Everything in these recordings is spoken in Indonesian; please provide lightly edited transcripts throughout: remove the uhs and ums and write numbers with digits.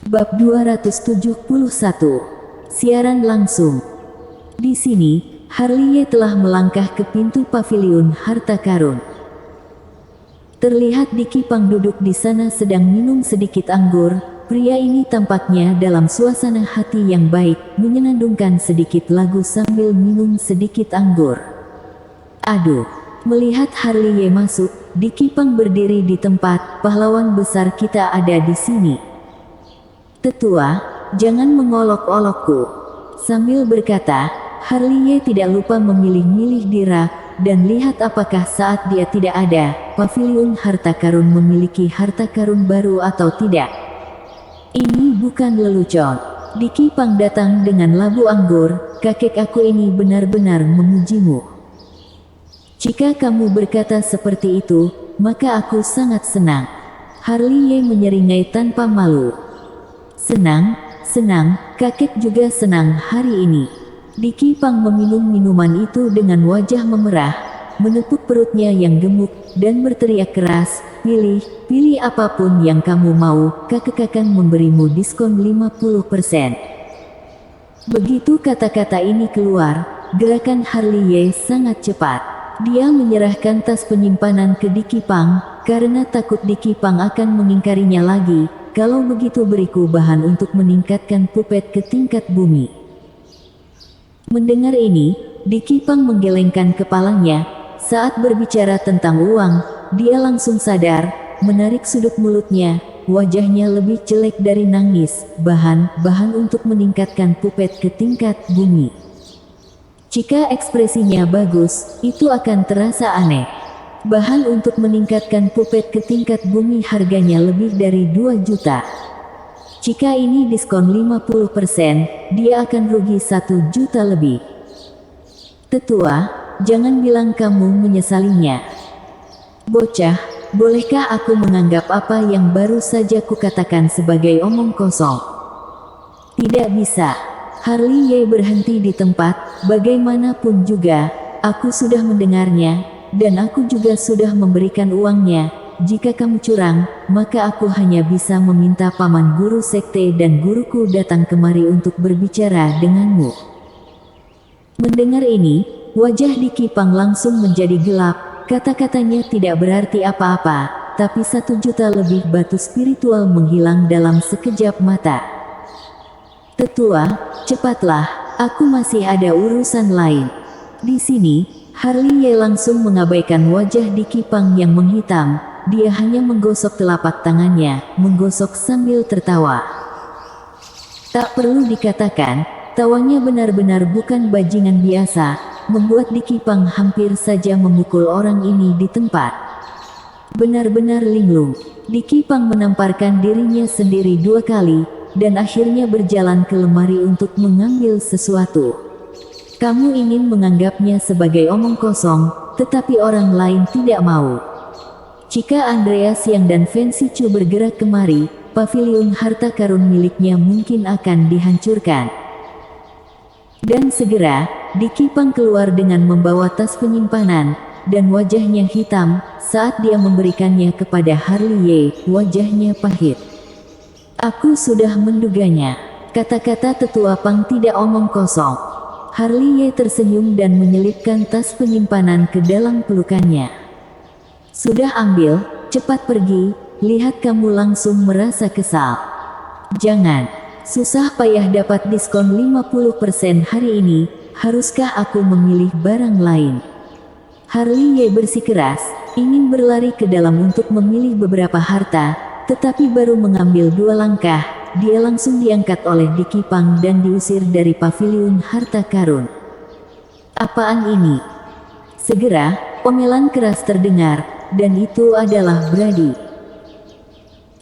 Bab 271. Siaran langsung. Di sini, Harley telah melangkah ke pintu paviliun harta karun. Terlihat Diki Pang duduk di sana sedang minum sedikit anggur. Pria ini tampaknya dalam suasana hati yang baik, menyenandungkan sedikit lagu sambil minum sedikit anggur. Aduh, melihat Harley masuk, Diki Pang berdiri di tempat. Pahlawan besar kita ada di sini. Tetua, jangan mengolok-olokku. Sambil berkata, Harley tidak lupa memilih-milih di rak, dan lihat apakah saat dia tidak ada, paviliun harta karun memiliki harta karun baru atau tidak. Ini bukan lelucon. Diki Pang datang dengan labu anggur. Kakek aku ini benar-benar memujimu. Jika kamu berkata seperti itu, maka aku sangat senang. Harley menyeringai tanpa malu. Senang, kakek juga senang hari ini. Diki Pang meminum minuman itu dengan wajah memerah, menepuk perutnya yang gemuk, dan berteriak keras, pilih apapun yang kamu mau, kakek akan memberimu diskon 50%. Begitu kata-kata ini keluar, gerakan Harley sangat cepat. Dia menyerahkan tas penyimpanan ke Diki Pang, karena takut Diki Pang akan mengingkarinya lagi. Kalau begitu beriku bahan untuk meningkatkan pupet ke tingkat bumi. Mendengar ini, Diki Pang menggelengkan kepalanya. Saat berbicara tentang uang, dia langsung sadar, menarik sudut mulutnya, wajahnya lebih jelek dari nangis. Bahan untuk meningkatkan pupet ke tingkat bumi. Jika ekspresinya bagus, itu akan terasa aneh. Bahan untuk meningkatkan pupet ke tingkat bumi harganya lebih dari 2 juta. Jika ini diskon 50%, dia akan rugi 1 juta lebih. Tetua, jangan bilang kamu menyesalinya. Bocah, bolehkah aku menganggap apa yang baru saja kukatakan sebagai omong kosong? Tidak bisa. Harley berhenti di tempat. Bagaimanapun juga, aku sudah mendengarnya, dan aku juga sudah memberikan uangnya. Jika kamu curang, maka aku hanya bisa meminta paman guru sekte dan guruku datang kemari untuk berbicara denganmu. Mendengar ini, wajah Diki Pang langsung menjadi gelap. Kata-katanya tidak berarti apa-apa, tapi 1 juta lebih batu spiritual menghilang dalam sekejap mata. Tetua, cepatlah, aku masih ada urusan lain. Di sini, Harley langsung mengabaikan wajah Diki Pang yang menghitam. Dia hanya menggosok telapak tangannya, menggosok sambil tertawa. Tak perlu dikatakan, tawanya benar-benar bukan bajingan biasa, membuat Diki Pang hampir saja memukul orang ini di tempat. Benar-benar linglung. Diki Pang menamparkan dirinya sendiri 2 kali, dan akhirnya berjalan ke lemari untuk mengambil sesuatu. Kamu ingin menganggapnya sebagai omong kosong, tetapi orang lain tidak mau. Jika Andreas Yang dan Fancy Chu bergerak kemari, paviliun harta karun miliknya mungkin akan dihancurkan. Dan segera, Diki Pang keluar dengan membawa tas penyimpanan, dan wajahnya hitam. Saat dia memberikannya kepada Harley, wajahnya pahit. Aku sudah menduganya. Kata-kata tetua Pang tidak omong kosong. Harley tersenyum dan menyelipkan tas penyimpanan ke dalam pelukannya. Sudah ambil, cepat pergi, lihat kamu langsung merasa kesal. Jangan, susah payah dapat diskon 50% hari ini, haruskah aku memilih barang lain? Harley bersikeras, ingin berlari ke dalam untuk memilih beberapa harta, tetapi baru mengambil 2 langkah, dia langsung diangkat oleh Diki Pang dan diusir dari paviliun harta karun. Apaan ini? Segera, omelan keras terdengar. Dan itu adalah Brady.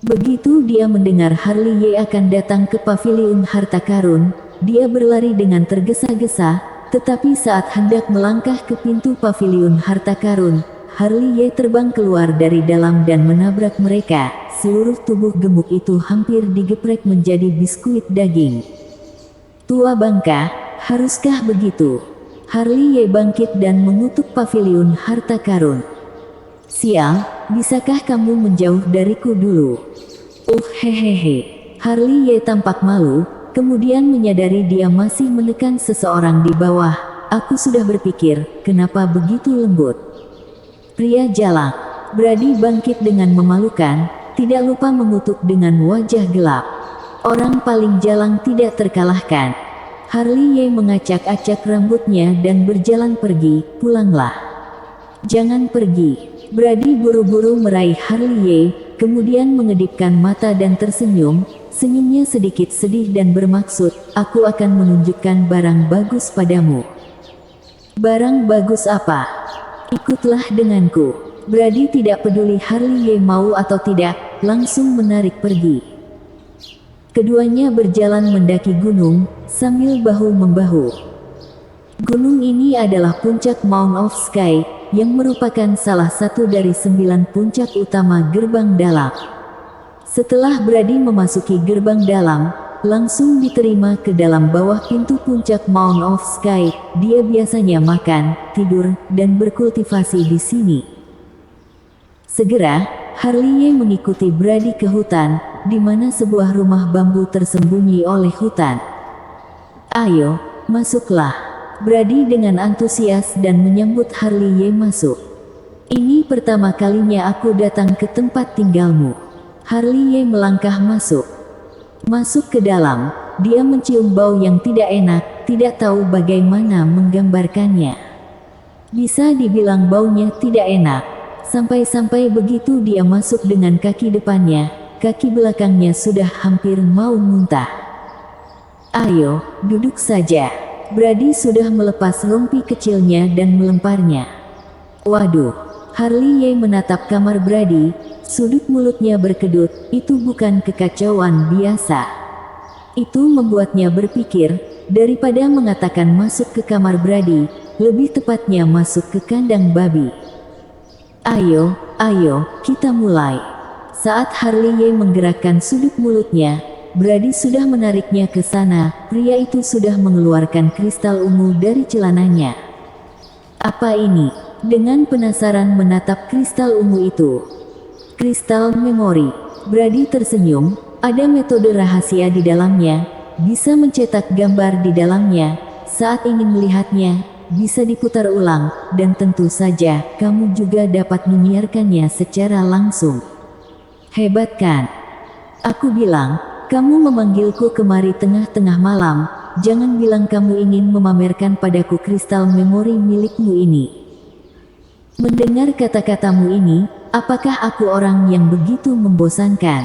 Begitu dia mendengar Harley akan datang ke paviliun harta karun, dia berlari dengan tergesa-gesa, tetapi saat hendak melangkah ke pintu paviliun harta karun, Harley terbang keluar dari dalam dan menabrak mereka. Seluruh tubuh gemuk itu hampir digeprek menjadi biskuit daging. Tua bangka, haruskah begitu? Harley bangkit dan mengutuk paviliun harta karun. Sial, bisakah kamu menjauh dariku dulu? Hehehe. Harley Ye tampak malu, kemudian menyadari dia masih menekan seseorang di bawah. Aku sudah berpikir, kenapa begitu lembut? Pria jalang. Brady bangkit dengan memalukan, tidak lupa mengutuk dengan wajah gelap. Orang paling jalang tidak terkalahkan. Harley Ye mengacak-acak rambutnya dan berjalan pergi. Pulanglah. Jangan pergi. Brady buru-buru meraih Harley Ye, kemudian mengedipkan mata dan tersenyum. Senyumnya sedikit sedih dan bermaksud, aku akan menunjukkan barang bagus padamu. Barang bagus apa? Ikutlah denganku. Brady tidak peduli Harley Ye mau atau tidak, langsung menarik pergi. Keduanya berjalan mendaki gunung, sambil bahu-membahu. Gunung ini adalah puncak Mount of Sky, yang merupakan salah satu dari 9 puncak utama gerbang dalam. Setelah Brady memasuki gerbang dalam, langsung diterima ke dalam bawah pintu puncak Mount of Sky. Dia biasanya makan, tidur, dan berkultivasi di sini. Segera, Harley Ye mengikuti Brady ke hutan, di mana sebuah rumah bambu tersembunyi oleh hutan. Ayo, masuklah. Brady dengan antusias dan menyambut Harley Ye masuk. Ini pertama kalinya aku datang ke tempat tinggalmu. Harley Ye melangkah masuk. Masuk ke dalam, dia mencium bau yang tidak enak, tidak tahu bagaimana menggambarkannya. Bisa dibilang baunya tidak enak. Sampai-sampai begitu dia masuk dengan kaki depannya, kaki belakangnya sudah hampir mau muntah. Ayo, duduk saja. Brady sudah melepas rompi kecilnya dan melemparnya. Waduh, Harley Ye menatap kamar Brady, sudut mulutnya berkedut, itu bukan kekacauan biasa. Itu membuatnya berpikir, daripada mengatakan masuk ke kamar Brady, lebih tepatnya masuk ke kandang babi. Ayo, kita mulai. Saat Harley Ye menggerakkan sudut mulutnya, Brady sudah menariknya ke sana. Pria itu sudah mengeluarkan kristal ungu dari celananya. Apa ini? Dengan penasaran menatap kristal ungu itu. Kristal memori. Brady tersenyum, ada metode rahasia di dalamnya, bisa mencetak gambar di dalamnya. Saat ingin melihatnya, bisa diputar ulang, dan tentu saja, kamu juga dapat menyiarkannya secara langsung. Hebat kan? Aku bilang, kamu memanggilku kemari tengah-tengah malam, jangan bilang kamu ingin memamerkan padaku kristal memori milikmu ini. Mendengar kata-katamu ini, apakah aku orang yang begitu membosankan?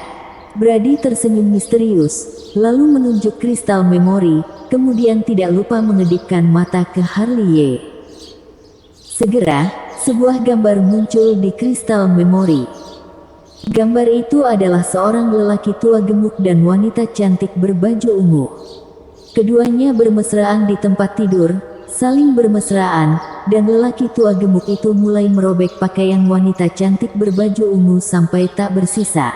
Brady tersenyum misterius, lalu menunjuk kristal memori, kemudian tidak lupa mengedipkan mata ke Harley Ye. Segera, sebuah gambar muncul di kristal memori. Gambar itu adalah seorang lelaki tua gemuk dan wanita cantik berbaju ungu. Keduanya bermesraan di tempat tidur, saling bermesraan, dan lelaki tua gemuk itu mulai merobek pakaian wanita cantik berbaju ungu sampai tak bersisa.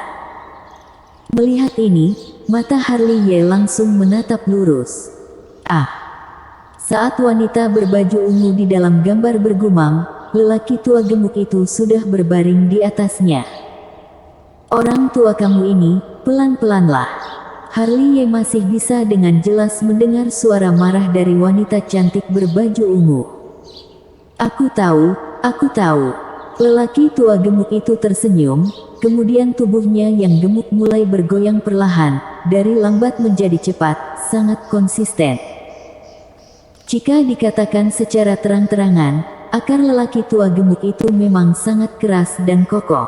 Melihat ini, mata Harley Ye langsung menatap lurus. Ah! Saat wanita berbaju ungu di dalam gambar bergumam, lelaki tua gemuk itu sudah berbaring di atasnya. Orang tua kamu ini, pelan-pelanlah. Harley Ye masih bisa dengan jelas mendengar suara marah dari wanita cantik berbaju ungu. Aku tahu. Lelaki tua gemuk itu tersenyum, kemudian tubuhnya yang gemuk mulai bergoyang perlahan, dari lambat menjadi cepat, sangat konsisten. Jika dikatakan secara terang-terangan, akar lelaki tua gemuk itu memang sangat keras dan kokoh.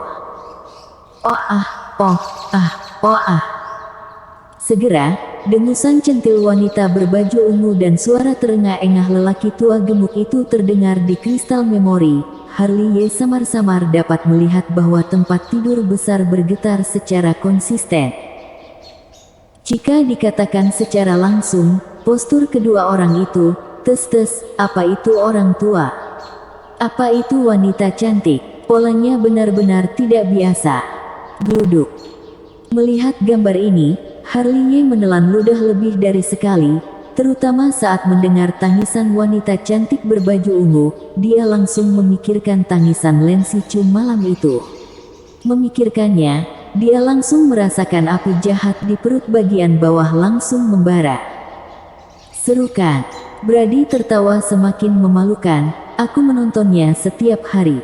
Segera, dengusan centil wanita berbaju ungu dan suara terengah-engah lelaki tua gemuk itu terdengar di kristal memori. Harley Ye samar-samar dapat melihat bahwa tempat tidur besar bergetar secara konsisten. Jika dikatakan secara langsung, postur kedua orang itu, tes-tes, apa itu orang tua? Apa itu wanita cantik? Polanya benar-benar tidak biasa. Gluduk. Melihat gambar ini, Harley Ye menelan ludah lebih dari sekali, terutama saat mendengar tangisan wanita cantik berbaju ungu. Dia langsung memikirkan tangisan Lan Sichu malam itu. Memikirkannya, dia langsung merasakan api jahat di perut bagian bawah langsung membara. Serukan. Brady tertawa semakin memalukan, aku menontonnya setiap hari.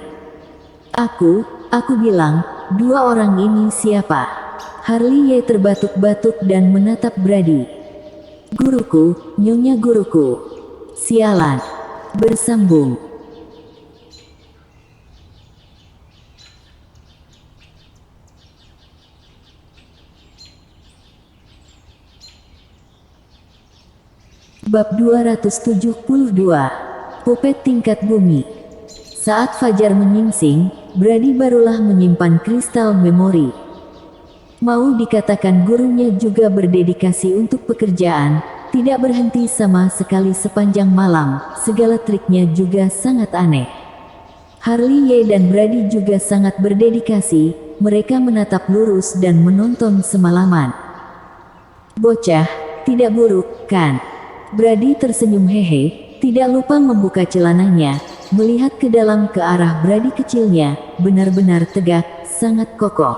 Aku bilang, dua orang ini siapa? Harley Ye terbatuk-batuk dan menatap Brady. Guruku, nyonya guruku. Sialan. Bersambung. Bab 272. Pupet tingkat bumi. Saat fajar menyingsing, Brady barulah menyimpan kristal memori. Mau dikatakan gurunya juga berdedikasi untuk pekerjaan, tidak berhenti sama sekali sepanjang malam, segala triknya juga sangat aneh. Harley Ye dan Brady juga sangat berdedikasi, mereka menatap lurus dan menonton semalaman. Bocah, tidak buruk, kan? Brady tersenyum hehe, tidak lupa membuka celananya, melihat ke dalam ke arah Brady kecilnya, benar-benar tegak, sangat kokoh.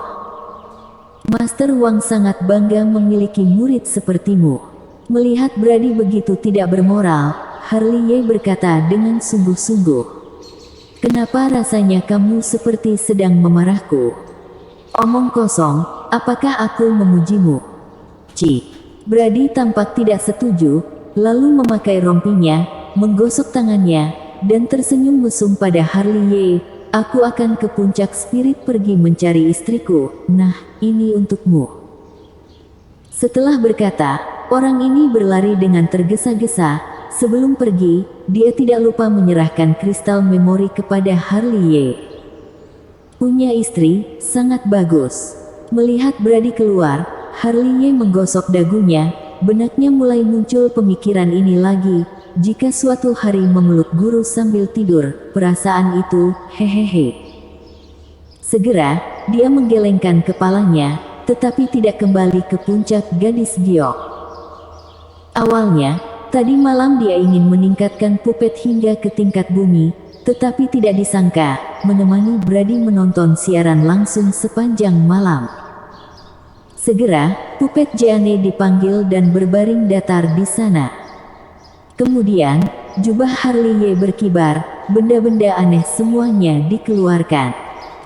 Master Wang sangat bangga memiliki murid sepertimu. Melihat Brady begitu tidak bermoral, Harley Ye berkata dengan sungguh-sungguh. Kenapa rasanya kamu seperti sedang memarahku? Omong kosong, apakah aku memujimu? Brady tampak tidak setuju, lalu memakai rompinya, menggosok tangannya, dan tersenyum mesum pada Harley Ye. Aku akan ke puncak spirit pergi mencari istriku, nah, ini untukmu. Setelah berkata, orang ini berlari dengan tergesa-gesa. Sebelum pergi, dia tidak lupa menyerahkan kristal memori kepada Harley Ye. Punya istri, sangat bagus. Melihat Brady keluar, Harley Ye menggosok dagunya. Benaknya mulai muncul pemikiran ini lagi, jika suatu hari memeluk guru sambil tidur, perasaan itu, hehehe. Segera, dia menggelengkan kepalanya, tetapi tidak kembali ke puncak gadis giok. Awalnya, tadi malam dia ingin meningkatkan pupet hingga ke tingkat bumi, tetapi tidak disangka, menemani Brady menonton siaran langsung sepanjang malam. Segera, Pupet Jeanne dipanggil dan berbaring datar di sana. Kemudian, jubah Harley Ye berkibar, benda-benda aneh semuanya dikeluarkan.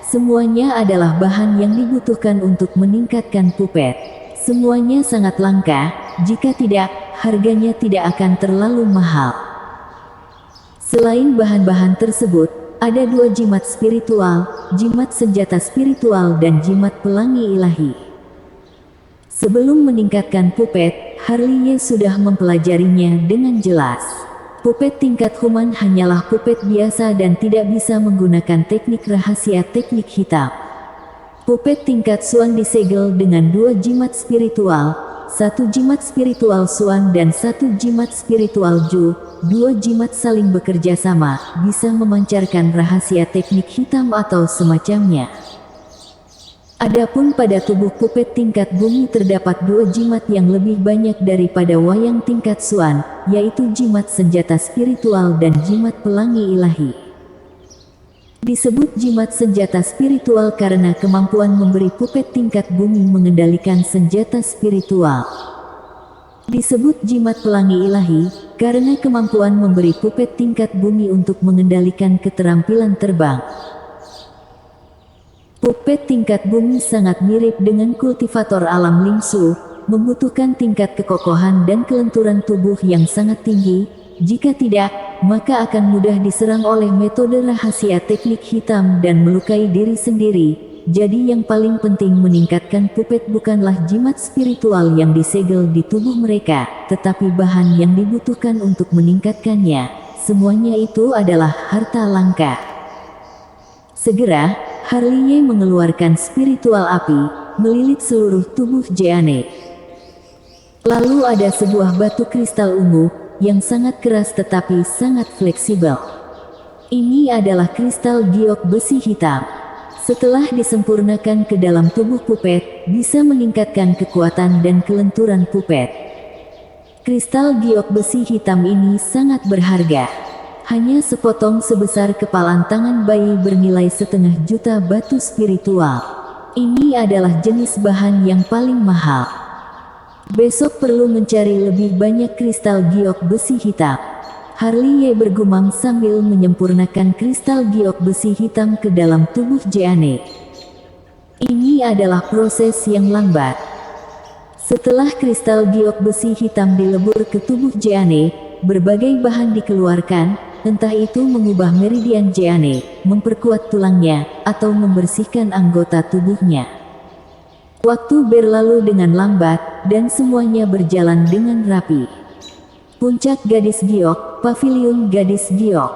Semuanya adalah bahan yang dibutuhkan untuk meningkatkan Pupet. Semuanya sangat langka, jika tidak, harganya tidak akan terlalu mahal. Selain bahan-bahan tersebut, ada dua jimat spiritual, jimat senjata spiritual dan jimat pelangi ilahi. Sebelum meningkatkan Pupet, Harley Ye sudah mempelajarinya dengan jelas. Pupet tingkat human hanyalah Pupet biasa dan tidak bisa menggunakan teknik rahasia teknik hitam. Pupet tingkat Suan disegel dengan dua jimat spiritual, satu jimat spiritual Suan dan satu jimat spiritual Ju. Dua jimat saling bekerja sama, bisa memancarkan rahasia teknik hitam atau semacamnya. Adapun pada tubuh Pupet tingkat bumi terdapat dua jimat yang lebih banyak daripada wayang tingkat Suan, yaitu jimat senjata spiritual dan jimat pelangi ilahi. Disebut jimat senjata spiritual karena kemampuan memberi Pupet tingkat bumi mengendalikan senjata spiritual. Disebut jimat pelangi ilahi, karena kemampuan memberi Pupet tingkat bumi untuk mengendalikan keterampilan terbang. Pupet tingkat bumi sangat mirip dengan kultivator alam Lingsu, membutuhkan tingkat kekokohan dan kelenturan tubuh yang sangat tinggi. Jika tidak, maka akan mudah diserang oleh metode rahasia teknik hitam dan melukai diri sendiri. Jadi yang paling penting meningkatkan Pupet bukanlah jimat spiritual yang disegel di tubuh mereka, tetapi bahan yang dibutuhkan untuk meningkatkannya. Semuanya itu adalah harta langka. Segera, Harley Ye mengeluarkan spiritual api, melilit seluruh tubuh Jeanne. Lalu ada sebuah batu kristal ungu, yang sangat keras tetapi sangat fleksibel. Ini adalah kristal giok besi hitam. Setelah disempurnakan ke dalam tubuh Pupet, bisa meningkatkan kekuatan dan kelenturan Pupet. Kristal giok besi hitam ini sangat berharga. Hanya sepotong sebesar kepalan tangan bayi bernilai 500.000 batu spiritual. Ini adalah jenis bahan yang paling mahal. Besok perlu mencari lebih banyak kristal giok besi hitam. Harley bergumam sambil menyempurnakan kristal giok besi hitam ke dalam tubuh Jeanne. Ini adalah proses yang lambat. Setelah kristal giok besi hitam dilebur ke tubuh Jeanne, berbagai bahan dikeluarkan, entah itu mengubah meridian Jeanne, memperkuat tulangnya, atau membersihkan anggota tubuhnya. Waktu berlalu dengan lambat, dan semuanya berjalan dengan rapi. Puncak Gadis Giok, Paviliun Gadis Giok.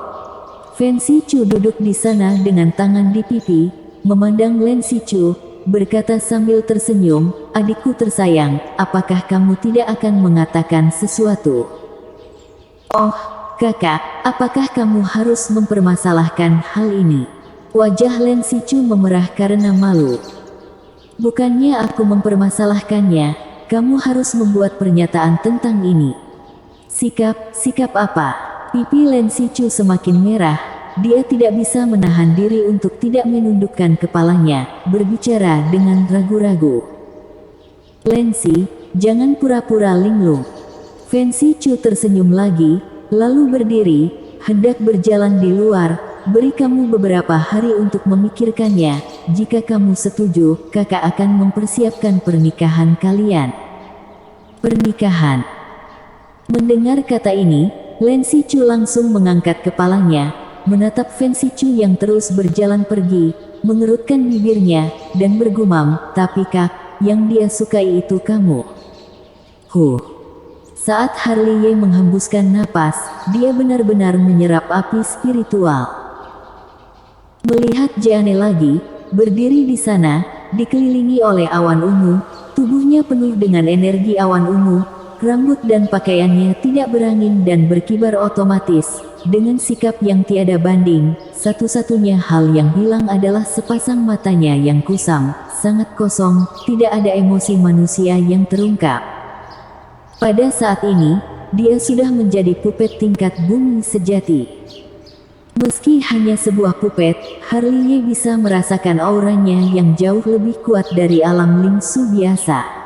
Fen Sichu duduk di sana dengan tangan di pipi, memandang Len Sichu, berkata sambil tersenyum, "Adikku tersayang, apakah kamu tidak akan mengatakan sesuatu?" "Oh, kakak, apakah kamu harus mempermasalahkan hal ini?" Wajah Len Sichu memerah karena malu. "Bukannya aku mempermasalahkannya, kamu harus membuat pernyataan tentang ini." Sikap apa? Pipi Len Sichu semakin merah, dia tidak bisa menahan diri untuk tidak menundukkan kepalanya, berbicara dengan ragu-ragu. "Len Si, jangan pura-pura linglung." Fen Sichu tersenyum lagi, lalu berdiri, hendak berjalan di luar. "Beri kamu beberapa hari untuk memikirkannya, jika kamu setuju, kakak akan mempersiapkan pernikahan kalian." "Pernikahan?" Mendengar kata ini, Len Sichu langsung mengangkat kepalanya, menatap Fen Sichu yang terus berjalan pergi, mengerutkan bibirnya, dan bergumam, "Tapi kak, yang dia sukai itu kamu." Saat Harley menghembuskan napas, dia benar-benar menyerap api spiritual. Melihat Jeanne lagi, berdiri di sana, dikelilingi oleh awan ungu, tubuhnya penuh dengan energi awan ungu, rambut dan pakaiannya tidak berangin dan berkibar otomatis, dengan sikap yang tiada banding. Satu-satunya hal yang hilang adalah sepasang matanya yang kusam, sangat kosong, tidak ada emosi manusia yang terungkap. Pada saat ini, dia sudah menjadi pupet tingkat bumi sejati. Meski hanya sebuah pupet, Harley bisa merasakan auranya yang jauh lebih kuat dari alam lingsu biasa.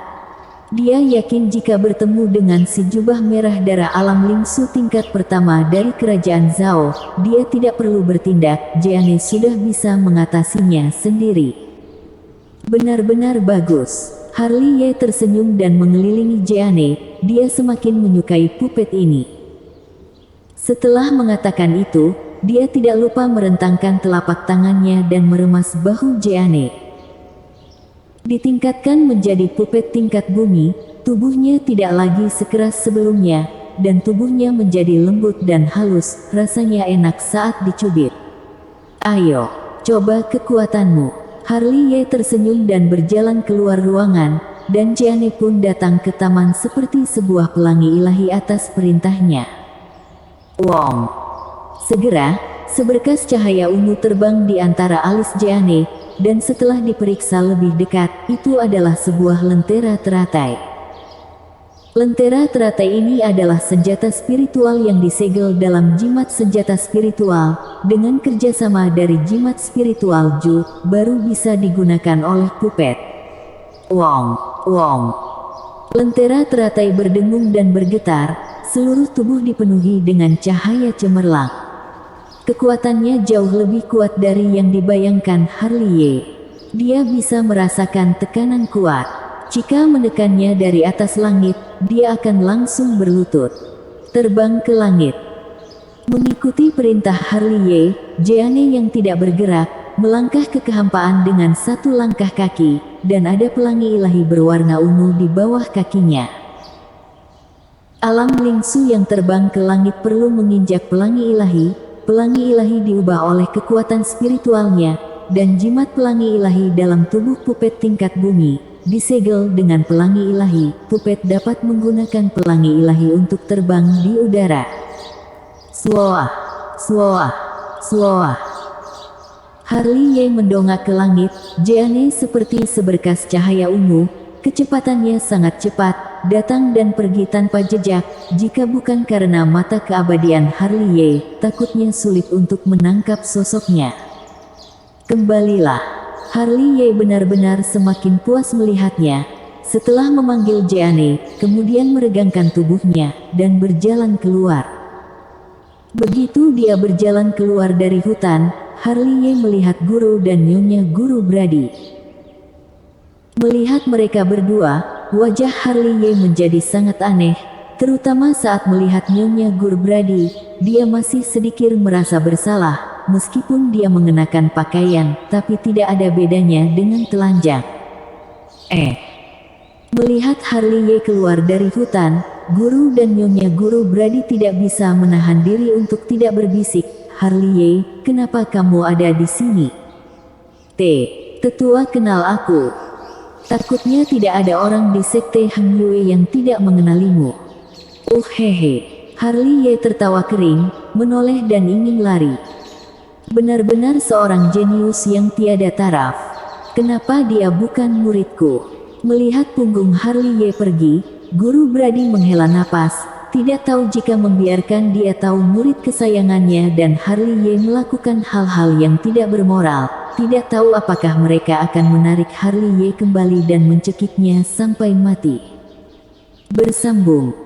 Dia yakin jika bertemu dengan si jubah merah darah alam lingsu tingkat pertama dari kerajaan Zhao, dia tidak perlu bertindak, Jeanne sudah bisa mengatasinya sendiri. Benar-benar bagus. Harley tersenyum dan mengelilingi Jeanne, dia semakin menyukai pupet ini. Setelah mengatakan itu, dia tidak lupa merentangkan telapak tangannya dan meremas bahu Jeanne. Ditingkatkan menjadi pupet tingkat bumi, tubuhnya tidak lagi sekeras sebelumnya, dan tubuhnya menjadi lembut dan halus, rasanya enak saat dicubit. "Ayo, coba kekuatanmu." Harley tersenyum dan berjalan keluar ruangan, dan Jeanne pun datang ke taman seperti sebuah pelangi ilahi atas perintahnya. Wong! Segera, seberkas cahaya ungu terbang di antara alis Jeanne, dan setelah diperiksa lebih dekat, itu adalah sebuah lentera teratai. Lentera teratai ini adalah senjata spiritual yang disegel dalam jimat senjata spiritual, dengan kerjasama dari jimat spiritual Ju, baru bisa digunakan oleh pupet. Wong! Lentera teratai berdengung dan bergetar, seluruh tubuh dipenuhi dengan cahaya cemerlang. Kekuatannya jauh lebih kuat dari yang dibayangkan Harley. Dia bisa merasakan tekanan kuat. Jika menekannya dari atas langit, dia akan langsung berlutut. Terbang ke langit. Mengikuti perintah Harley, Jeanne yang tidak bergerak, melangkah ke kehampaan dengan satu langkah kaki, dan ada pelangi ilahi berwarna ungu di bawah kakinya. Alam lingsu yang terbang ke langit perlu menginjak pelangi ilahi. Pelangi ilahi diubah oleh kekuatan spiritualnya, dan jimat pelangi ilahi dalam tubuh pupet tingkat bumi, disegel dengan pelangi ilahi. Pupet dapat menggunakan pelangi ilahi untuk terbang di udara. Swoah. Harley mendongak ke langit, Jeanne seperti seberkas cahaya ungu, kecepatannya sangat cepat, datang dan pergi tanpa jejak. Jika bukan karena mata keabadian Harley, takutnya sulit untuk menangkap sosoknya. Kembalilah. Harley Ye benar-benar semakin puas melihatnya. Setelah memanggil Jeanne, kemudian meregangkan tubuhnya, dan berjalan keluar. Begitu dia berjalan keluar dari hutan, Harley Ye melihat guru dan nyonya guru Brady. Melihat mereka berdua, wajah Harley Ye menjadi sangat aneh, terutama saat melihat nyonya guru Brady. Dia masih sedikit merasa bersalah, meskipun dia mengenakan pakaian, tapi tidak ada bedanya dengan telanjang. Melihat Harley Ye keluar dari hutan, guru dan nyonya guru Brady tidak bisa menahan diri untuk tidak berbisik, "Harley Ye, kenapa kamu ada di sini?" Tetua kenal aku. Takutnya tidak ada orang di sekte Hang Yue yang tidak mengenalimu. Hehe. Harley Ye tertawa kering, menoleh dan ingin lari. Benar-benar seorang jenius yang tiada taraf. Kenapa dia bukan muridku? Melihat punggung Harley Ye pergi, guru Brady menghela napas, tidak tahu jika membiarkan dia tahu murid kesayangannya dan Harley Ye melakukan hal-hal yang tidak bermoral. Tidak tahu apakah mereka akan menarik Harley Ye kembali dan mencekiknya sampai mati. Bersambung.